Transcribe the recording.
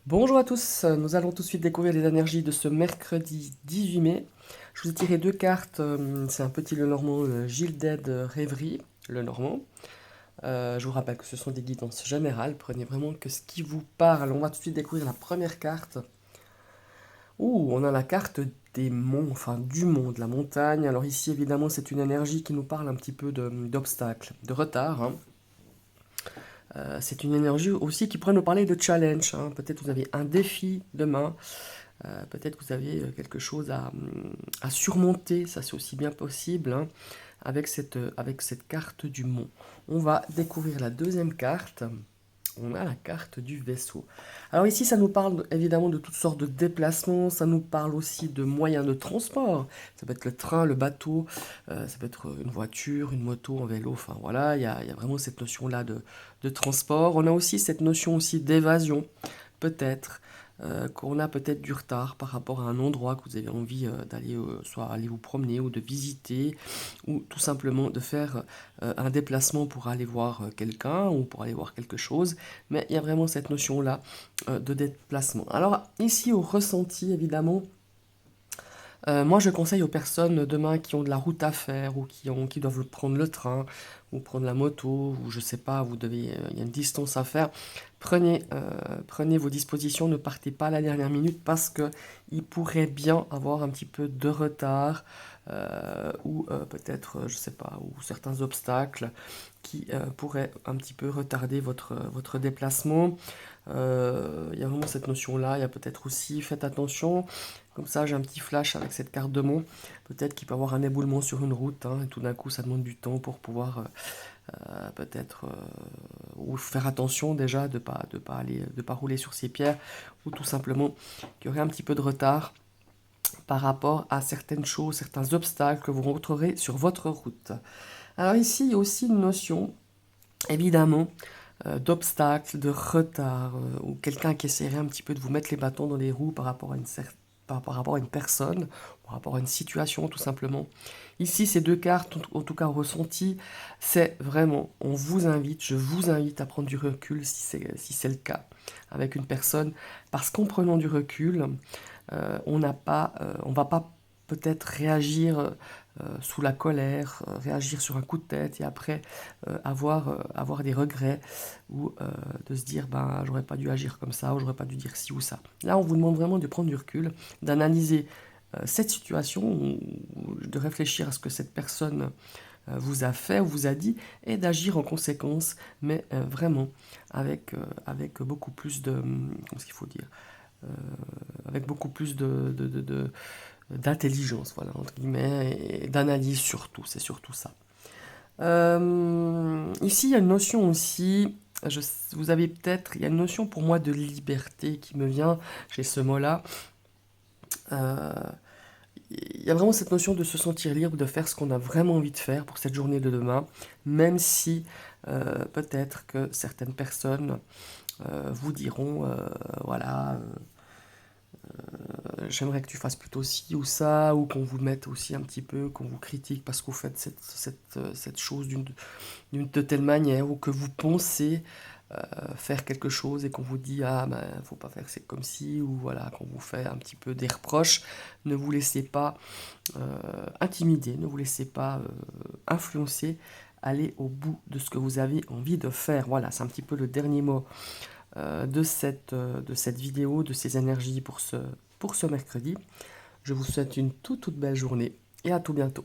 Bonjour à tous, nous allons tout de suite découvrir les énergies de ce mercredi 18 mai. Je vous ai tiré deux cartes, c'est un petit Lenormand, le Gilded Rêverie, Lenormand. Je vous rappelle que ce sont des guidances générales, prenez vraiment que ce qui vous parle. On va tout de suite découvrir la première carte. Ouh, on a la carte des monts, enfin du mont, de la montagne. Alors ici évidemment c'est une énergie qui nous parle un petit peu d'obstacles, de retard, hein. C'est une énergie aussi qui pourrait nous parler de challenge, hein. Peut-être vous avez un défi demain. Peut-être que vous avez quelque chose à surmonter, ça c'est aussi bien possible, hein, avec cette carte du mont. On va découvrir la deuxième carte. On a la carte du vaisseau. Alors ici, ça nous parle évidemment de toutes sortes de déplacements, ça nous parle aussi de moyens de transport. Ça peut être le train, le bateau, ça peut être une voiture, une moto, un vélo, enfin voilà, il y a vraiment cette notion-là de transport. On a aussi cette notion aussi d'évasion, peut-être. Qu'on a peut-être du retard par rapport à un endroit que vous avez envie d'aller, soit aller vous promener ou de visiter, ou tout simplement de faire un déplacement pour aller voir quelqu'un ou pour aller voir quelque chose. Mais il y a vraiment cette notion-là de déplacement. Alors ici au ressenti, évidemment, moi, je conseille aux personnes demain qui ont de la route à faire ou qui doivent prendre le train ou prendre la moto ou je sais pas, il y a une distance à faire. Prenez vos dispositions, ne partez pas à la dernière minute parce que il pourrait bien avoir un petit peu de retard ou peut-être, je sais pas, ou certains obstacles qui pourraient un petit peu retarder votre déplacement. Il y a vraiment cette notion-là. Il y a peut-être aussi, faites attention. Comme ça, j'ai un petit flash avec cette carte de mont. Peut-être qu'il peut y avoir un éboulement sur une route, hein, et tout d'un coup, ça demande du temps pour pouvoir peut-être ou faire attention déjà de pas rouler sur ses pierres, ou tout simplement qu'il y aurait un petit peu de retard par rapport à certaines choses, certains obstacles que vous rencontrerez sur votre route. Alors ici, il y a aussi une notion, évidemment, d'obstacles, de retard, ou quelqu'un qui essaierait un petit peu de vous mettre les bâtons dans les roues par rapport à par rapport à une personne, par rapport à une situation tout simplement. Ici, ces deux cartes, en tout cas ressenti, c'est vraiment, je vous invite à prendre du recul si c'est le cas avec une personne, parce qu'en prenant du recul, on va pas peut-être réagir sous la colère, réagir sur un coup de tête et après avoir des regrets ou de se dire ben j'aurais pas dû agir comme ça ou j'aurais pas dû dire ci ou ça. Là, on vous demande vraiment de prendre du recul, d'analyser cette situation, ou de réfléchir à ce que cette personne vous a fait ou vous a dit et d'agir en conséquence, mais vraiment avec beaucoup plus de, comment est-ce qu'il faut dire, euh, avec beaucoup plus d'intelligence, voilà, entre guillemets, et d'analyse surtout, c'est surtout ça. Ici, il y a une notion aussi, vous avez peut-être, il y a une notion pour moi de liberté qui me vient chez ce mot-là. Euh, il y a vraiment cette notion de se sentir libre, de faire ce qu'on a vraiment envie de faire pour cette journée de demain, même si peut-être que certaines personnes vous diront, voilà, j'aimerais que tu fasses plutôt ci ou ça, ou qu'on vous mette aussi un petit peu, qu'on vous critique parce que vous faites cette chose d'une de telle manière, ou que vous pensez faire quelque chose et qu'on vous dit ah ben faut pas faire c'est comme si, ou voilà, qu'on vous fait un petit peu des reproches. Ne vous laissez pas intimider, ne vous laissez pas influencer, allez au bout de ce que vous avez envie de faire. Voilà, c'est un petit peu le dernier mot de cette vidéo, de ces énergies pour ce mercredi. Je vous souhaite une toute belle journée et à tout bientôt.